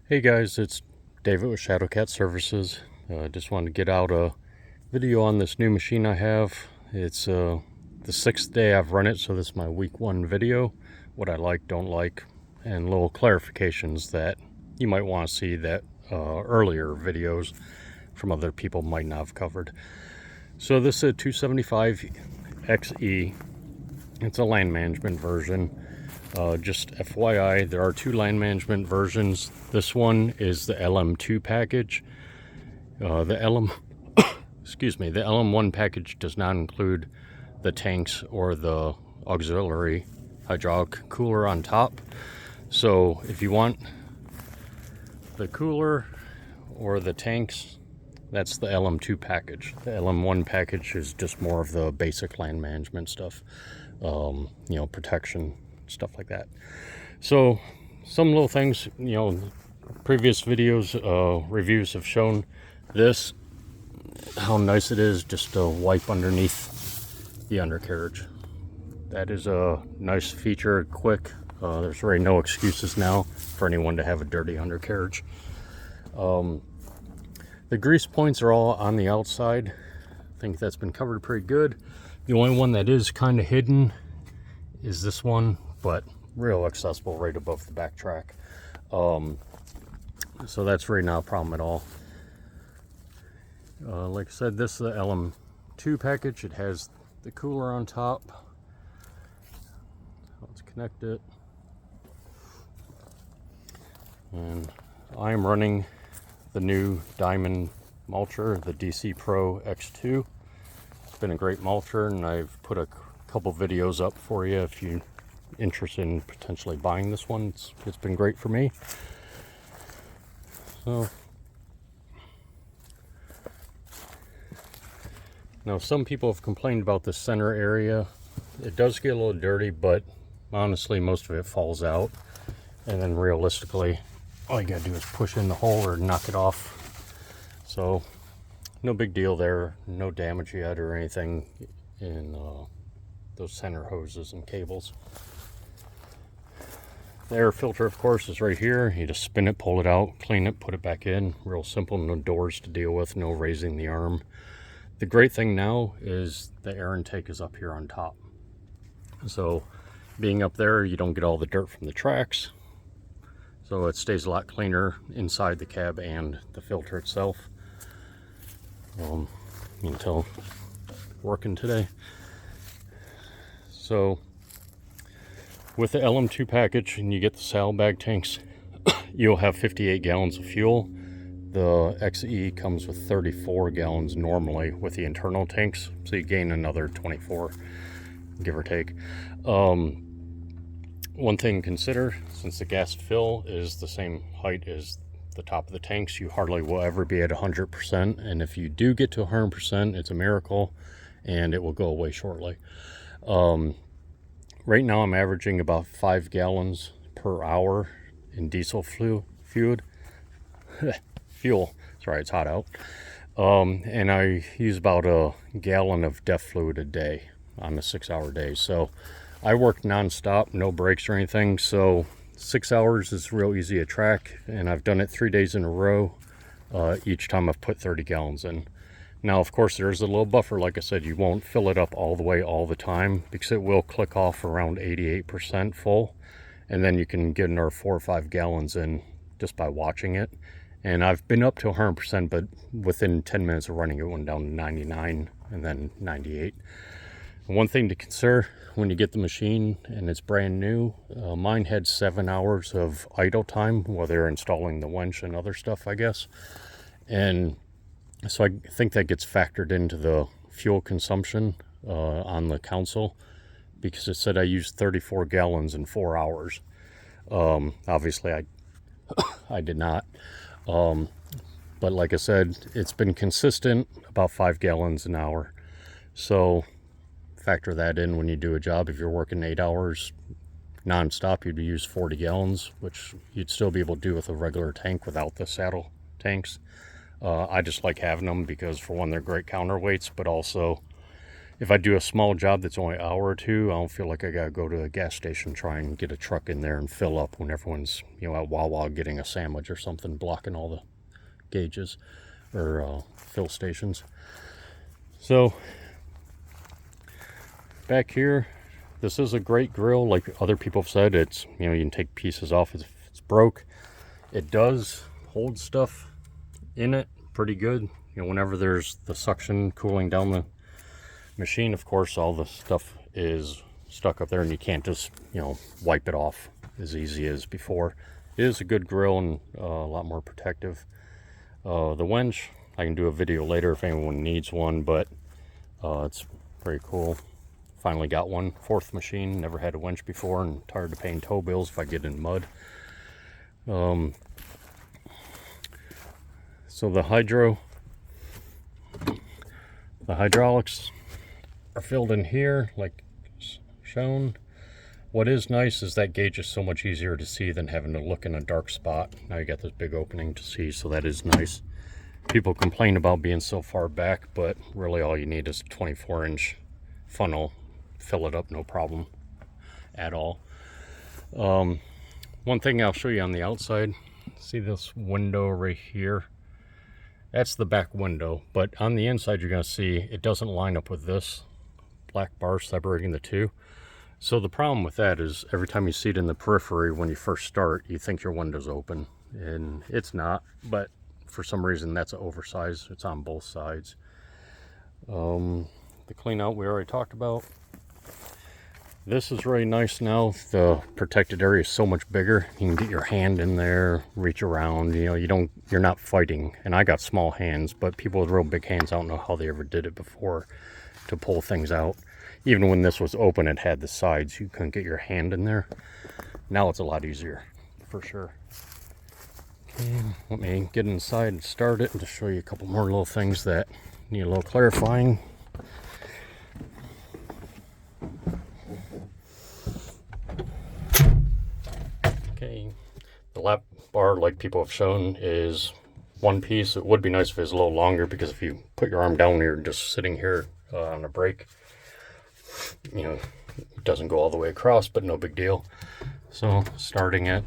Hey guys, it's David with Shadowcat Services. Just wanted to get out a video on this new machine I have. It's the 6th day I've run it, so this is my week 1 video. What I like, don't like, and little clarifications that you might want to see that earlier videos from other people might not have covered. So this is a 275 XE. It's a land management version. Just FYI, there are 2 land management versions. This one is the LM2 package. The LM1 package does not include the tanks or the auxiliary hydraulic cooler on top. So if you want the cooler or the tanks, that's the LM2 package. The LM1 package is just more of the basic land management stuff, protection, stuff like that. So some little things, previous videos, reviews have shown this, how nice it is just to wipe underneath the undercarriage. That is a nice feature, quick. There's really no excuses now for anyone to have a dirty undercarriage. The grease points are all on the outside. I think that's been covered pretty good. The only one that is kind of hidden is this one, but real accessible right above the back track. So that's really not a problem at all. Like I said, this is the LM2 package. It has the cooler on top. Let's connect it. And I'm running the new Diamond Mulcher, the DC Pro X2. It's been a great mulcher, and I've put a couple videos up for you if you're interested in potentially buying this one. It's been great for me. So now some people have complained about the center area. It does get a little dirty, but honestly most of it falls out, and then realistically all you gotta do is push in the hole or knock it off. So no big deal there, no damage yet or anything in those center hoses and cables. The air filter, of course, is right here. You just spin it, pull it out, clean it, put it back in. Real simple, no doors to deal with, no raising the arm. The great thing now is the air intake is up here on top. So being up there, you don't get all the dirt from the tracks. So it stays a lot cleaner inside the cab and the filter itself. You can tell working today. So with the LM2 package, and you get the saddlebag tanks, you'll have 58 gallons of fuel. The XE comes with 34 gallons normally with the internal tanks, so you gain another 24, give or take. One thing to consider, since the gas fill is the same height as the top of the tanks, you hardly will ever be at 100%, and if you do get to 100%, it's a miracle, and it will go away shortly. Right now I'm averaging about 5 gallons per hour in diesel fuel. Sorry, it's hot out. And I use about a gallon of DEF fluid a day on a 6-hour day. So I work non-stop, no breaks or anything. So 6 hours is real easy to track, and I've done it 3 days in a row. Each time I've put 30 gallons in. Now, of course, there's a little buffer. Like I said, you won't fill it up all the way all the time, because it will click off around 88% full, and then you can get another 4 or 5 gallons in just by watching it. And I've been up to 100%, but within 10 minutes of running, it went down to 99 and then 98. And one thing to consider when you get the machine and it's brand new, mine had 7 hours of idle time while they're installing the winch and other stuff, I guess. And so I think that gets factored into the fuel consumption on the console, because it said I used 34 gallons in 4 hours. Obviously I did not. But like I said, it's been consistent about 5 gallons an hour. So factor that in when you do a job. If you're working 8 hours non-stop, you'd use 40 gallons, which you'd still be able to do with a regular tank without the saddle tanks. I just like having them because, for one, they're great counterweights, but also if I do a small job that's only an hour or two, I don't feel like I gotta go to a gas station, try and get a truck in there and fill up when everyone's, you know, at Wawa getting a sandwich or something, blocking all the gauges or fill stations. So back here, this is a great grill. Like other people have said, it's, you know, you can take pieces off if it's broke. It does hold stuff in it pretty good. You know, whenever there's the suction cooling down the machine, of course, all the stuff is stuck up there and you can't just, you know, wipe it off as easy as before. It is a good grill and a lot more protective. The winch, I can do a video later if anyone needs one, but it's very cool. Finally got one. 4th machine, never had a winch before, and tired of paying tow bills if I get in mud. So the hydraulics are filled in here like shown. What is nice is that gauge is so much easier to see than having to look in a dark spot. Now you got this big opening to see, so that is nice. People complain about being so far back, but really all you need is a 24-inch funnel. Fill it up, no problem at all. One thing I'll show you on the outside, see this window right here? That's the back window, but on the inside you're going to see it doesn't line up with this black bar separating the two. So the problem with that is every time you see it in the periphery when you first start, you think your window's open, and it's not, but for some reason that's oversized. It's on both sides. The clean out we already talked about. This is really nice now. The protected area is so much bigger. You can get your hand in there, reach around, you know, you're not fighting. And I got small hands, but people with real big hands, I don't know how they ever did it before to pull things out. Even when this was open, it had the sides. You couldn't get your hand in there. Now it's a lot easier, for sure. Okay, let me get inside and start it and just show you a couple more little things that need a little clarifying. Okay, the lap bar, like people have shown, is one piece. It would be nice if it was a little longer, because if you put your arm down here just sitting here on a break, you know, it doesn't go all the way across, but no big deal. So starting it,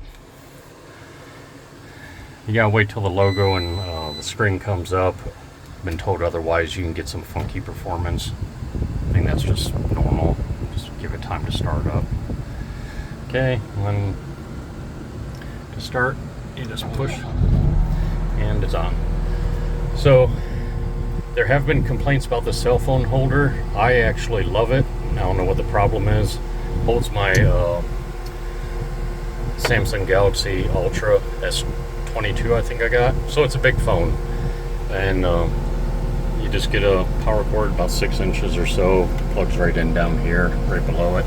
you gotta wait till the logo and the screen comes up. I've been told otherwise you can get some funky performance. I think that's just normal. Just give it time to start up. Okay, and then to start, you just push and it's on. So there have been complaints about the cell phone holder. I actually love it. I don't know what the problem is. Holds my Samsung Galaxy Ultra S22, I think I got. So it's a big phone, and you just get a power cord about 6 inches or so, plugs right in down here, right below it.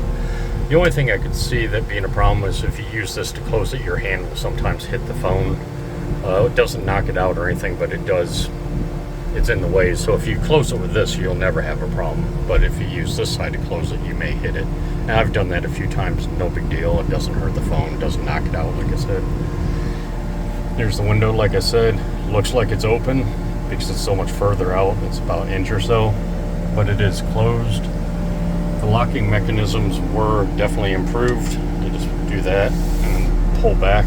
The only thing I could see that being a problem is if you use this to close it, your hand will sometimes hit the phone. It doesn't knock it out or anything, but it does. It's in the way. So if you close it with this, you'll never have a problem. But if you use this side to close it, you may hit it. And I've done that a few times. No big deal. It doesn't hurt the phone. It doesn't knock it out, like I said. There's the window, like I said. Looks like it's open because it's so much further out. It's about an inch or so, but it is closed. The locking mechanisms were definitely improved. You just do that and then pull back.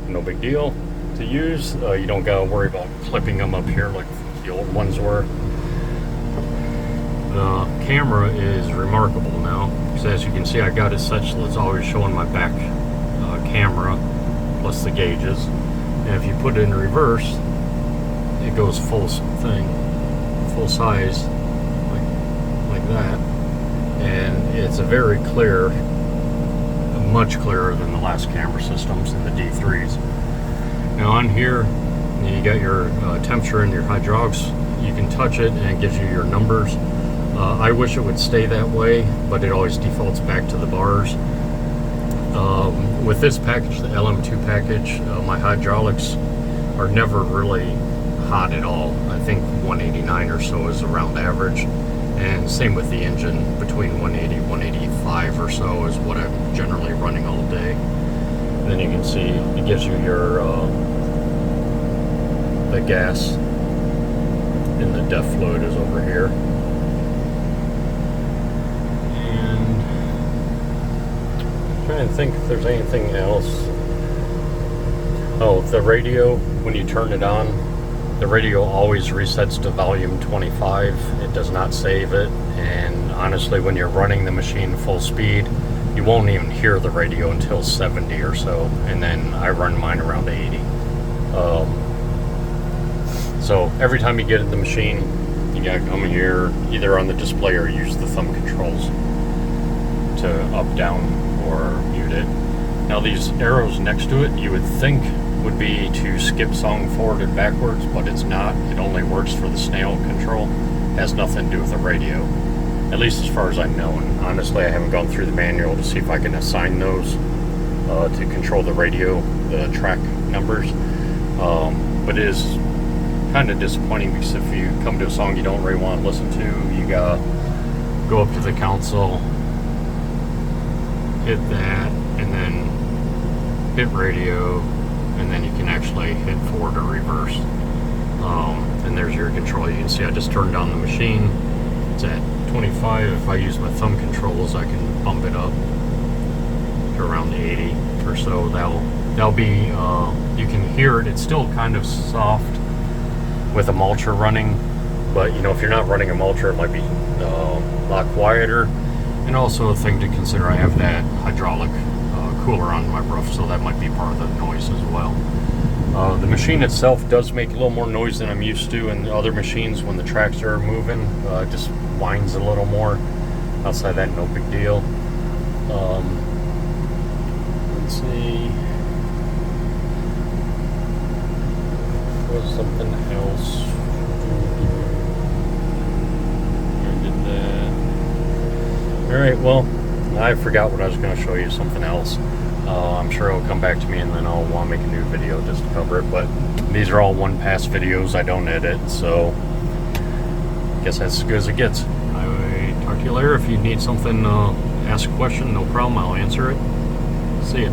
No big deal to use. You don't gotta worry about clipping them up here like the old ones were. The camera is remarkable now, because as you can see, I got it such that it's always showing my back camera plus the gauges, and if you put it in reverse, it goes full size, like that, and it's a very clear, much clearer than the last camera systems in the D3s. Now on here, you got your temperature and your hydraulics. You can touch it and it gives you your numbers. I wish it would stay that way, but it always defaults back to the bars. With this package, the LM2 package, my hydraulics are never really hot at all. I think 189 or so is around average. And same with the engine, between 180 185 or so is what I'm generally running all day. And then you can see it gives you your the gas, and the depth fluid is over here. trying to think if there's anything else. Oh, the radio, when you turn it on, the radio always resets to volume 25. It does not save it, and honestly, when you're running the machine full speed, you won't even hear the radio until 70 or so, and then I run mine around 80. So every time you get in the machine, you gotta come here, either on the display or use the thumb controls to up, down, or mute it. Now these arrows next to it, you would think would be to skip song forward and backwards, but it's not. It only works for the snail control. It has nothing to do with the radio, at least as far as I know. And honestly, I haven't gone through the manual to see if I can assign those to control the radio, the track numbers. But it is kind of disappointing, because if you come to a song you don't really want to listen to, you gotta go up to the console, hit that, and then hit radio, and then you can actually hit forward or reverse. And there's your control. You can see I just turned on the machine. It's at 25. If I use my thumb controls, I can bump it up to around 80 or so. That'll be, you can hear it. It's still kind of soft with a mulcher running, but you know, if you're not running a mulcher, it might be a lot quieter. And also a thing to consider, I have that hydraulic cooler on my roof, so that might be part of the noise as well. The machine itself does make a little more noise than I'm used to in other machines when the tracks are moving. It just whines a little more. Outside that, no big deal. Let's see. Was something else. I did that. Alright, well, I forgot what I was going to show you, something else. I'm sure it'll come back to me, and then I'll want to make a new video just to cover it. But these are all one-pass videos. I don't edit, so I guess that's as good as it gets. I talk to you later. If you need something, ask a question, no problem. I'll answer it. See ya.